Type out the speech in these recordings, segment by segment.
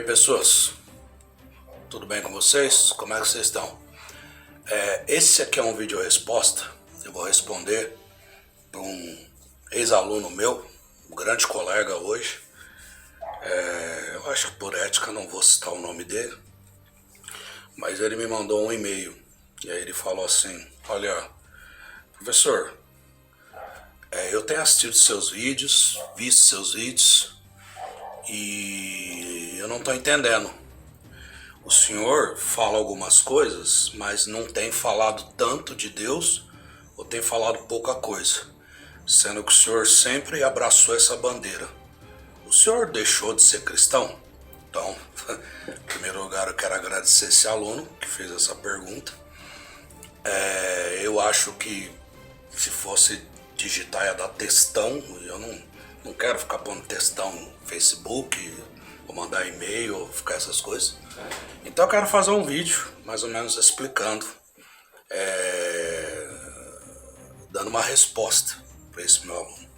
E aí, pessoas, tudo bem com vocês? Como é que vocês estão? Esse aqui é um vídeo resposta. Eu vou responder para um ex-aluno meu, um grande colega hoje. Eu acho que por ética não vou citar o nome dele, mas ele me mandou um e-mail e aí ele falou assim: olha, professor, eu tenho assistido seus vídeos, visto seus vídeos e eu não estou entendendo. O senhor fala algumas coisas, mas não tem falado tanto de Deus ou tem falado pouca coisa, sendo que o senhor sempre abraçou essa bandeira. O senhor deixou de ser cristão? Então, em primeiro lugar, eu quero agradecer esse aluno que fez essa pergunta. Eu acho que se fosse digitar ia dar textão. Eu não quero ficar pondo textão no Facebook, ou mandar e-mail, ou ficar essas coisas. Então eu quero fazer um vídeo mais ou menos explicando, dando uma resposta para esse meu aluno.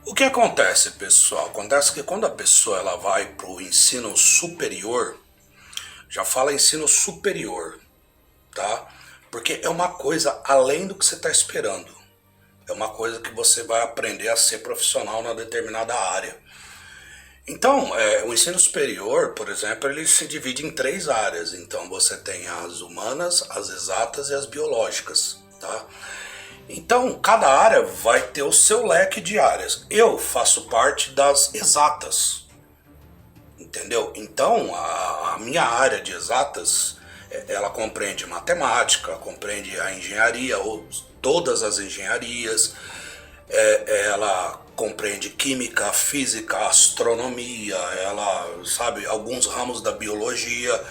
O que acontece, pessoal? Acontece que quando a pessoa ela vai para o ensino superior, já fala ensino superior, tá? Porque é uma coisa além do que você está esperando. É uma coisa que você vai aprender a ser profissional na determinada área. Então, o ensino superior, por exemplo, ele se divide em 3 áreas. Então, você tem as humanas, as exatas e as biológicas, tá? Então, cada área vai ter o seu leque de áreas. Eu faço parte das exatas, entendeu? Então, a minha área de exatas, ela compreende matemática, compreende a engenharia, ou todas as engenharias, ela compreende química, física, astronomia, ela sabe alguns ramos da biologia,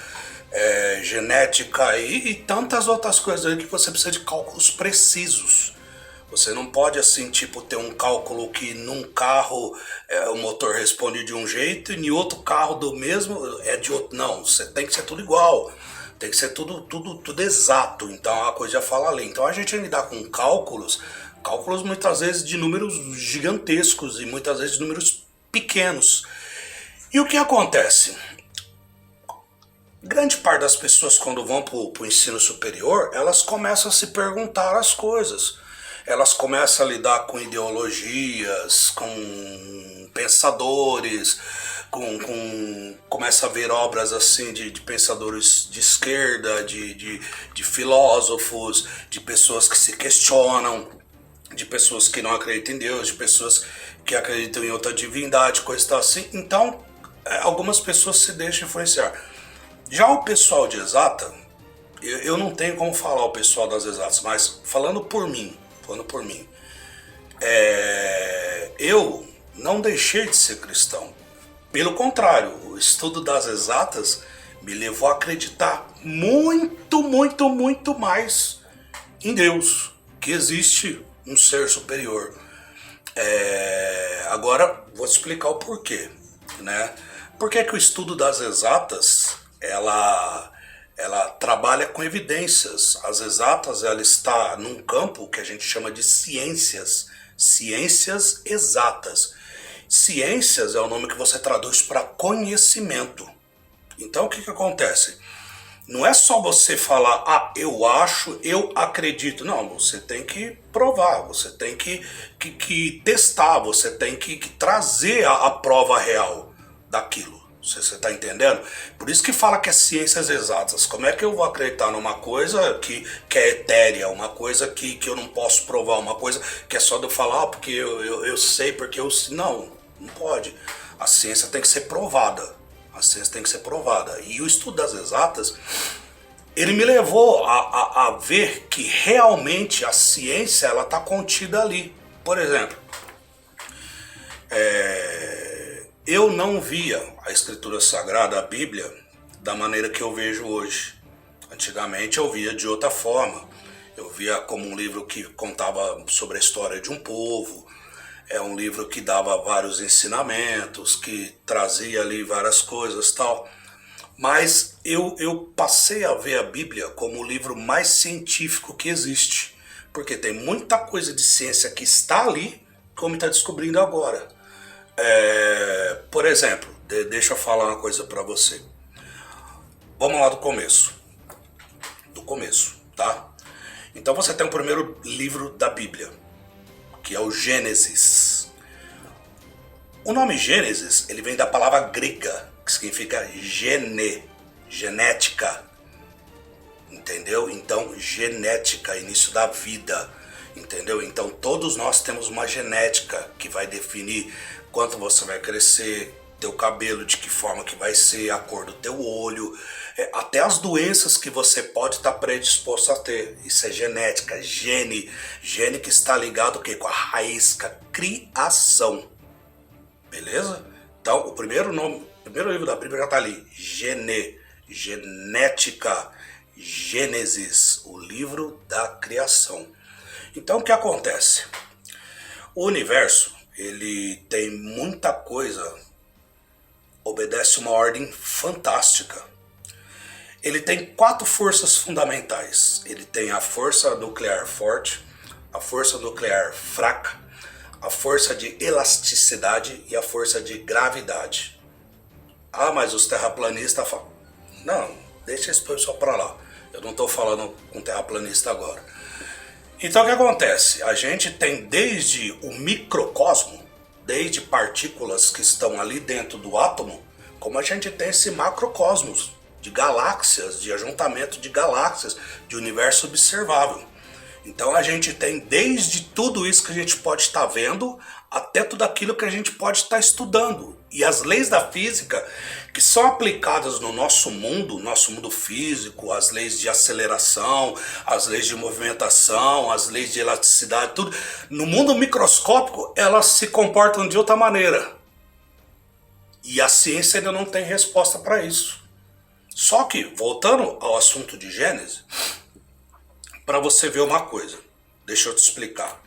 genética e tantas outras coisas aí que você precisa de cálculos precisos. Você não pode assim tipo ter um cálculo que num carro o motor responde de um jeito e em outro carro do mesmo é de outro. Não, você tem que ser tudo igual. Tem que ser tudo exato. Então a coisa já fala ali. Então a gente lidar com cálculos muitas vezes de números gigantescos e muitas vezes de números pequenos. E o que acontece? Grande parte das pessoas quando vão para o ensino superior, elas começam a se perguntar as coisas. Elas começam a lidar com ideologias, com pensadores, começa a ver obras assim de pensadores de esquerda, de filósofos, de pessoas que se questionam, de pessoas que não acreditam em Deus, de pessoas que acreditam em outra divindade, coisa e tal assim. Então, algumas pessoas se deixam influenciar. Já o pessoal de exata, eu não tenho como falar o pessoal das exatas, mas falando por mim, eu não deixei de ser cristão. Pelo contrário, o estudo das exatas me levou a acreditar muito, muito, muito mais em Deus, que existe um ser superior. Agora vou te explicar o porquê, né? Por que o estudo das exatas ela trabalha com evidências? As exatas ela está num campo que a gente chama de ciências exatas. Ciências é o nome que você traduz para conhecimento. Então o que acontece? Não é só você falar, eu acho, eu acredito. Não, você tem que provar, você tem que testar, você tem que trazer a prova real daquilo. Você está entendendo? Por isso que fala que é ciências exatas. Como é que eu vou acreditar numa coisa que é etérea, uma coisa que eu não posso provar, uma coisa que é só de eu falar, porque eu sei, porque eu... Não pode. A ciência tem que ser provada. A ciência tem que ser provada. E o estudo das exatas, ele me levou a ver que realmente a ciência ela está contida ali. Por exemplo, eu não via a Escritura Sagrada, a Bíblia, da maneira que eu vejo hoje. Antigamente eu via de outra forma. Eu via como um livro que contava sobre a história de um povo. É um livro que dava vários ensinamentos, que trazia ali várias coisas e tal. Mas eu passei a ver a Bíblia como o livro mais científico que existe. Porque tem muita coisa de ciência que está ali, como está descobrindo agora. Por exemplo, deixa eu falar uma coisa para você. Vamos lá do começo. Do começo, tá? Então você tem o primeiro livro da Bíblia, que é o Gênesis. O nome Gênesis, ele vem da palavra grega, que significa genética. Entendeu? Então, genética, início da vida. Entendeu? Então, todos nós temos uma genética que vai definir quanto você vai crescer, teu cabelo, de que forma que vai ser, a cor do teu olho, até as doenças que você pode estar predisposto a ter. Isso é genética, gene que está ligado o quê? Com a raiz, com a criação. Beleza? Então, o primeiro livro da Bíblia já está ali, genética, Gênesis, o livro da criação. Então, o que acontece? O universo, ele tem muita coisa, obedece uma ordem fantástica. Ele tem 4 forças fundamentais. Ele tem a força nuclear forte, a força nuclear fraca, a força de elasticidade e a força de gravidade. Ah, mas os terraplanistas falam... Não, deixa esse pessoal para lá. Eu não estou falando com terraplanista agora. Então o que acontece? A gente tem desde o microcosmo, desde partículas que estão ali dentro do átomo, como a gente tem esse macrocosmos, de galáxias, de ajuntamento de galáxias, de universo observável. Então a gente tem desde tudo isso que a gente pode estar vendo, até tudo aquilo que a gente pode estar estudando. E as leis da física que são aplicadas no nosso mundo físico, as leis de aceleração, as leis de movimentação, as leis de elasticidade, tudo, no mundo microscópico elas se comportam de outra maneira. E a ciência ainda não tem resposta para isso. Só que, voltando ao assunto de Gênesis, para você ver uma coisa, deixa eu te explicar.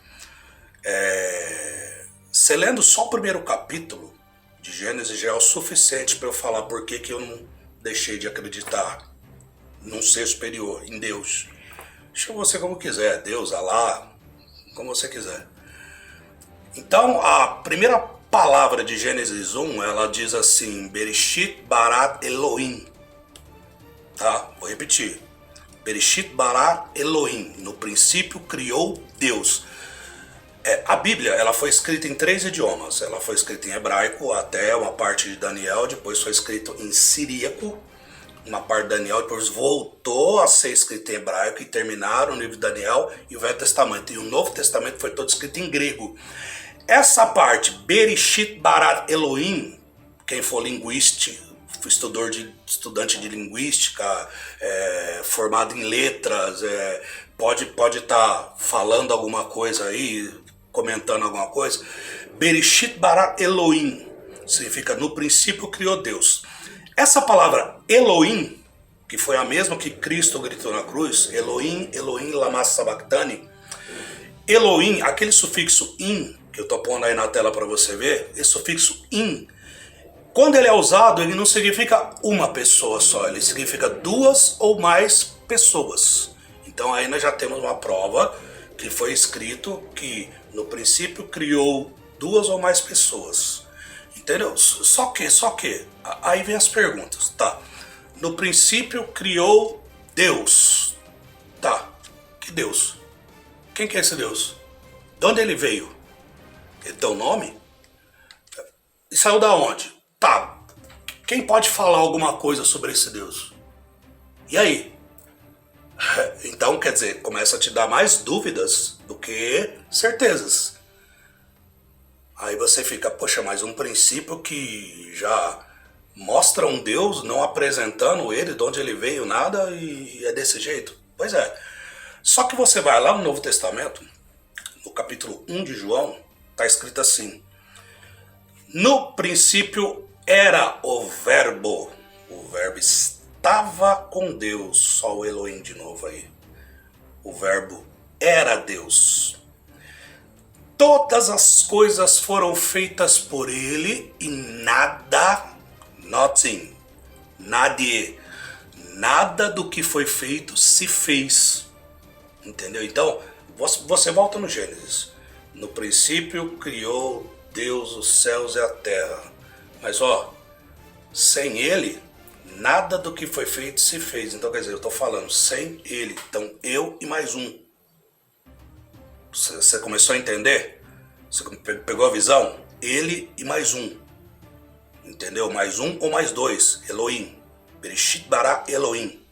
Você lendo só o primeiro capítulo de Gênesis já é o suficiente para eu falar por que eu não deixei de acreditar num ser superior, em Deus. Chama você como quiser, Deus, Alá, como você quiser. Então, a primeira palavra de Gênesis 1, ela diz assim, Bereshit bara Elohim. Tá? Vou repetir. Bereshit bara Elohim. No princípio criou Deus. A Bíblia, ela foi escrita em 3 idiomas. Ela foi escrita em hebraico até uma parte de Daniel, depois foi escrito em siríaco, uma parte de Daniel, depois voltou a ser escrito em hebraico e terminaram o livro de Daniel e o Velho Testamento. E o Novo Testamento foi todo escrito em grego. Essa parte, Bereshit bara Elohim, quem for linguista, estudante de linguística, formado em letras, pode estar falando alguma coisa aí, comentando alguma coisa. Bereshit bara Elohim significa no princípio criou Deus. Essa palavra Elohim, que foi a mesma que Cristo gritou na cruz, Elohim, Elohim lama sabachthani. Elohim, aquele sufixo in, que eu estou pondo aí na tela para você ver, esse sufixo in, quando ele é usado, ele não significa uma pessoa só, ele significa 2 ou mais pessoas. Então aí nós já temos uma prova que foi escrito que no princípio criou 2 ou mais pessoas. Entendeu? Só que, aí vem as perguntas, tá? No princípio criou Deus. Tá, que Deus? Quem que é esse Deus? De onde ele veio? Ele tem um nome? E saiu da onde? Tá, quem pode falar alguma coisa sobre esse Deus? E aí? Então, quer dizer, começa a te dar mais dúvidas do que certezas. Aí você fica, poxa, mas um princípio que já mostra um Deus não apresentando ele, de onde ele veio, nada, e é desse jeito? Pois é. Só que você vai lá no Novo Testamento, no capítulo 1 de João, está escrito assim, no princípio era o verbo estava com Deus, só o Elohim de novo aí, o verbo era Deus. Todas as coisas foram feitas por ele e nada, nothing, nada do que foi feito se fez. Entendeu? Então, você volta no Gênesis. No princípio criou Deus os céus e a terra. Mas ó, sem ele, nada do que foi feito se fez. Então quer dizer, eu estou falando sem ele. Então eu e mais um. Você começou a entender? Você pegou a visão? Ele e mais um. Entendeu? Mais um ou mais dois. Elohim. Bereshit bara Elohim.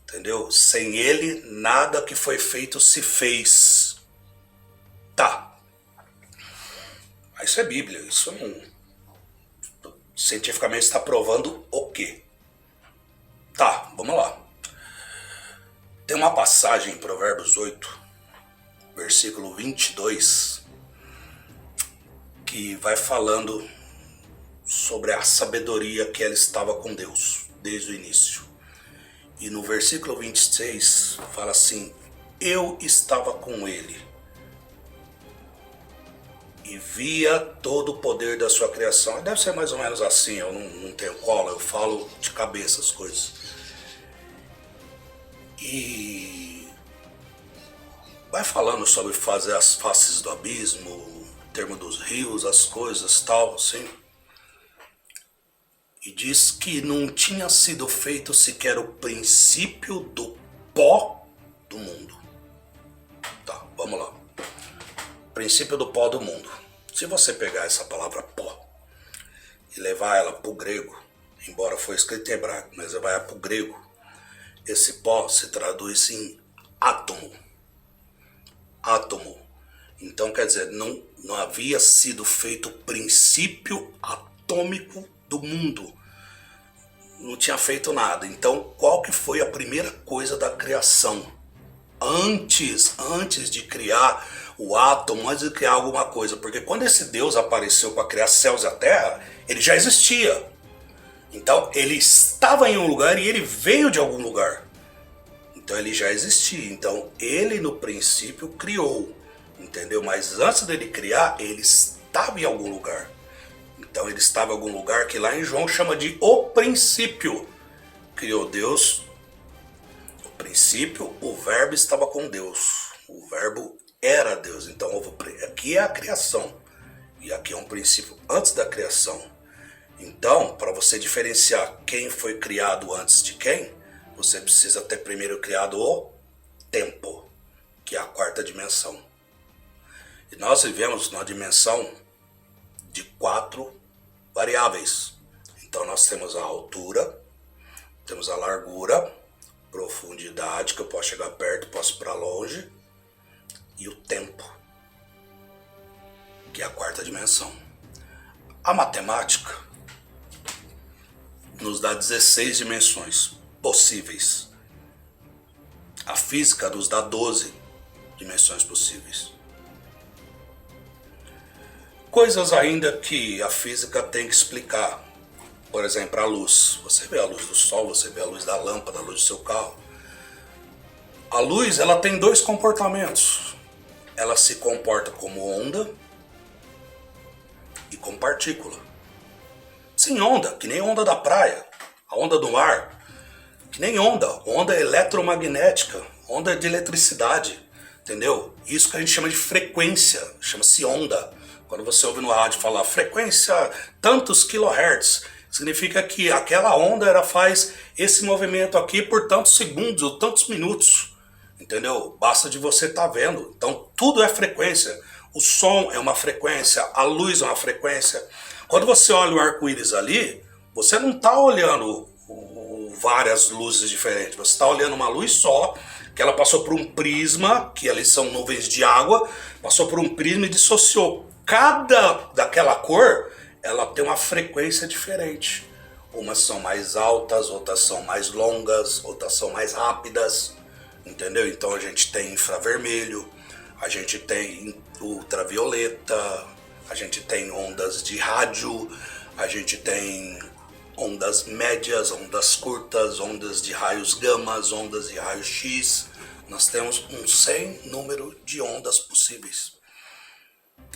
Entendeu? Sem ele, nada que foi feito se fez. Tá. Mas isso é Bíblia. Isso não... Cientificamente está provando o quê? Tá, vamos lá. Tem uma passagem em Provérbios 8, versículo 22, que vai falando sobre a sabedoria que ela estava com Deus desde o início. E no versículo 26 fala assim: eu estava com ele e via todo o poder da sua criação. Deve ser mais ou menos assim, eu não tenho cola, eu falo de cabeça as coisas. E vai falando sobre fazer as faces do abismo, o termo dos rios, as coisas, tal, assim. E diz que não tinha sido feito sequer o princípio do pó do mundo. Tá, vamos lá. Princípio do pó do mundo. Se você pegar essa palavra pó e levar ela para o grego, embora foi escrito em hebraico, mas vai para o grego, esse pó se traduz em átomo. Átomo. Então quer dizer, não havia sido feito o princípio atômico do mundo. Não tinha feito nada. Então qual que foi a primeira coisa da criação? Antes de criar o átomo, antes de criar alguma coisa. Porque quando esse Deus apareceu para criar céus e a terra, ele já existia. Então ele estava em um lugar e ele veio de algum lugar. Então ele já existia. Então ele no princípio criou. Entendeu? Mas antes dele criar, ele estava em algum lugar. Então ele estava em algum lugar que lá em João chama de o princípio. Criou Deus. O princípio, o verbo estava com Deus. O verbo era Deus. Então aqui é a criação. E aqui é um princípio antes da criação. Então, para você diferenciar quem foi criado antes de quem, você precisa ter primeiro criado o tempo, que é a quarta dimensão. E nós vivemos numa dimensão de 4 variáveis. Então nós temos a altura, temos a largura, profundidade, que eu posso chegar perto, posso ir para longe, e o tempo, que é a quarta dimensão. A matemática nos dá 16 dimensões possíveis. A física nos dá 12 dimensões possíveis. Coisas ainda que a física tem que explicar. Por exemplo, a luz. Você vê a luz do sol, você vê a luz da lâmpada, a luz do seu carro. A luz, ela tem 2 comportamentos. Ela se comporta como onda e como partícula. Sim, onda, que nem onda da praia, a onda do mar, que nem onda eletromagnética, onda de eletricidade, entendeu? Isso que a gente chama de frequência, chama-se onda. Quando você ouve no rádio falar frequência tantos kilohertz, significa que aquela onda ela faz esse movimento aqui por tantos segundos ou tantos minutos, entendeu? Basta de você estar vendo. Então tudo é frequência. O som é uma frequência, a luz é uma frequência. Quando você olha o arco-íris ali, você não está olhando várias luzes diferentes. Você está olhando uma luz só, que ela passou por um prisma, que ali são nuvens de água, passou por um prisma e dissociou. Cada daquela cor, ela tem uma frequência diferente. Umas são mais altas, outras são mais longas, outras são mais rápidas, entendeu? Então a gente tem infravermelho, a gente tem ultravioleta, a gente tem ondas de rádio, a gente tem ondas médias, ondas curtas, ondas de raios gamas, ondas de raios X. Nós temos um sem número de ondas possíveis.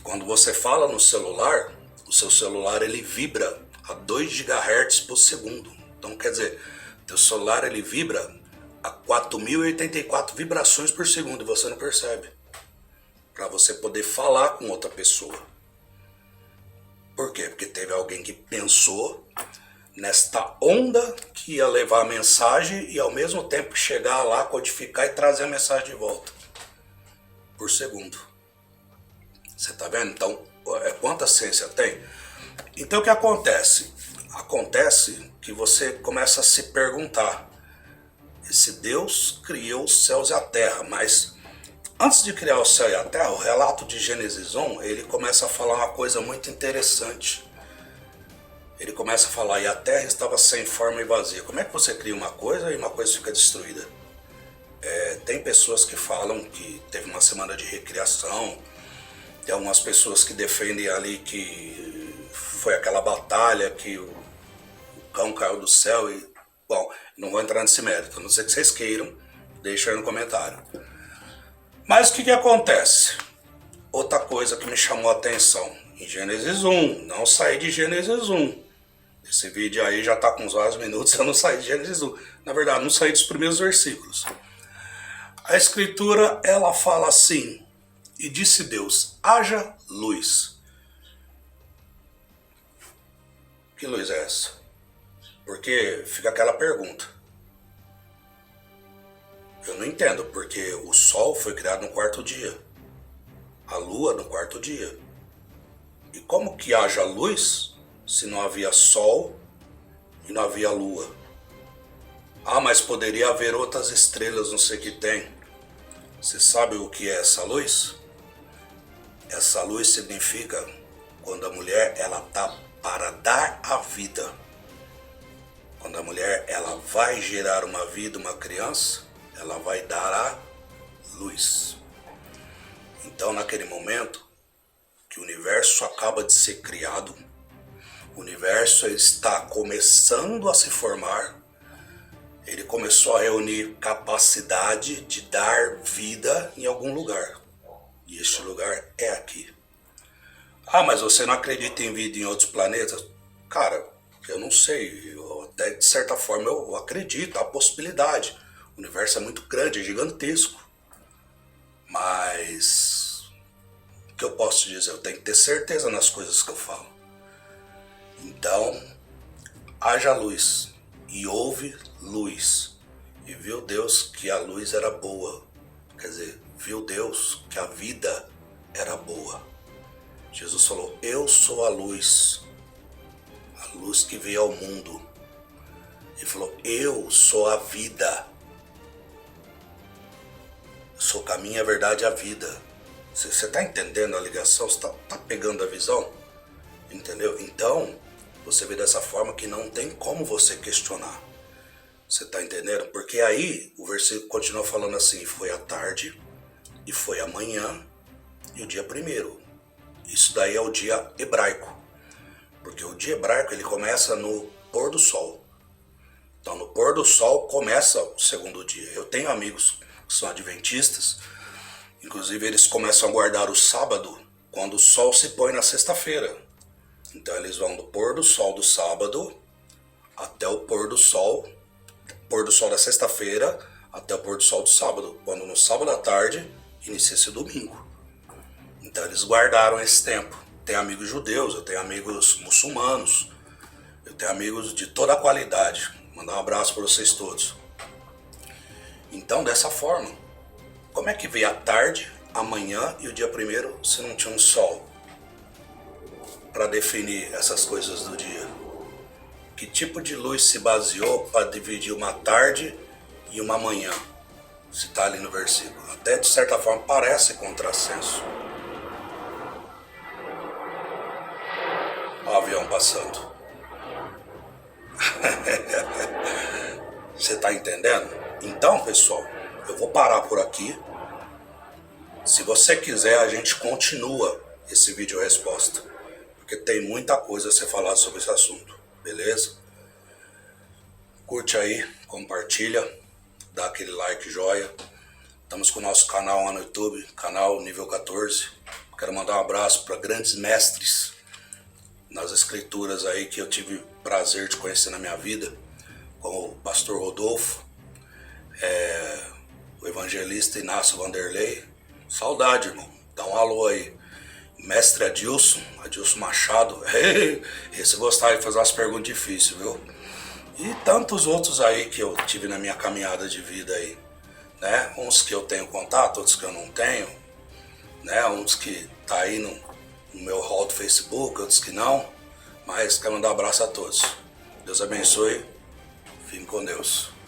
Quando você fala no celular, o seu celular ele vibra a 2 GHz por segundo. Então quer dizer, teu celular ele vibra a 4.084 vibrações por segundo e você não percebe. Para você poder falar com outra pessoa. Por quê? Porque teve alguém que pensou nesta onda que ia levar a mensagem e ao mesmo tempo chegar lá, codificar e trazer a mensagem de volta por segundo. Você tá vendo? Então, quanta ciência tem? Então o que acontece? Acontece que você começa a se perguntar: esse Deus criou os céus e a terra, mas antes de criar o céu e a terra, o relato de Gênesis 1, ele começa a falar uma coisa muito interessante. Ele começa a falar: e a terra estava sem forma e vazia. Como é que você cria uma coisa e uma coisa fica destruída? Tem pessoas que falam que teve uma semana de recriação, tem algumas pessoas que defendem ali que foi aquela batalha que o cão caiu do céu e... Bom, não vou entrar nesse mérito, a não ser que vocês queiram, deixa aí no comentário. Mas o que acontece? Outra coisa que me chamou a atenção, em Gênesis 1, não saí de Gênesis 1. Esse vídeo aí já está com uns vários minutos, eu não saí de Gênesis 1. Na verdade, não saí dos primeiros versículos. A escritura, ela fala assim: e disse Deus, haja luz. Que luz é essa? Porque fica aquela pergunta. Eu não entendo, porque o sol foi criado no quarto dia, a lua no quarto dia. E como que haja luz se não havia sol e não havia lua? Ah, mas poderia haver outras estrelas, não sei o que tem. Você sabe o que é essa luz? Essa luz significa quando a mulher ela tá para dar a vida. Quando a mulher ela vai gerar uma vida, uma criança, ela vai dar a luz. Então, naquele momento que o universo acaba de ser criado, o universo está começando a se formar, ele começou a reunir capacidade de dar vida em algum lugar. E este lugar é aqui. Ah, mas você não acredita em vida em outros planetas? Cara, eu não sei. Até de certa forma eu acredito, há possibilidade. O universo é muito grande, é gigantesco. Mas o que eu posso dizer? Eu tenho que ter certeza nas coisas que eu falo. Então, haja luz. E houve luz. E viu Deus que a luz era boa. Quer dizer, viu Deus que a vida era boa. Jesus falou: eu sou a luz que veio ao mundo. Ele falou: eu sou a vida. Eu sou o caminho, a verdade e a vida. Você está entendendo a ligação? Você tá pegando a visão? Entendeu? Então, você vê dessa forma que não tem como você questionar. Você está entendendo? Porque aí o versículo continua falando assim: foi a tarde, e foi amanhã, e o dia primeiro. Isso daí é o dia hebraico. Porque o dia hebraico ele começa no pôr do sol. Então no pôr do sol começa o segundo dia. Eu tenho amigos que são adventistas, inclusive eles começam a guardar o sábado quando o sol se põe na sexta-feira. Então eles vão do pôr do sol do sábado até o pôr do sol da sexta-feira até o pôr do sol do sábado, quando no sábado à tarde inicia-se o domingo. Então eles guardaram esse tempo. Tem amigos judeus, eu tenho amigos muçulmanos, eu tenho amigos de toda a qualidade. Mandar um abraço para vocês todos. Então, dessa forma, como é que veio a tarde, amanhã e o dia primeiro se não tinha um sol para definir essas coisas do dia? Que tipo de luz se baseou para dividir uma tarde e uma manhã? Se está ali no versículo. Até de certa forma parece contrassenso. Olha o avião passando. Você está entendendo? Então, pessoal, eu vou parar por aqui. Se você quiser, a gente continua esse vídeo resposta, porque tem muita coisa a ser falada sobre esse assunto, beleza? Curte aí, compartilha, dá aquele like, joia. Estamos com o nosso canal lá no YouTube, canal nível 14. Quero mandar um abraço para grandes mestres nas escrituras aí que eu tive prazer de conhecer na minha vida, como o pastor Rodolfo, o evangelista Inácio Vanderlei. Saudade, irmão, dá um alô aí. mestre Adilson Machado, esse gostava de fazer umas perguntas difíceis, viu? E tantos outros aí que eu tive na minha caminhada de vida aí, né? Uns que eu tenho contato, outros que eu não tenho, né? Uns que tá aí no meu hall do Facebook, outros que não, mas quero mandar um abraço a todos. Deus abençoe, fiquem com Deus.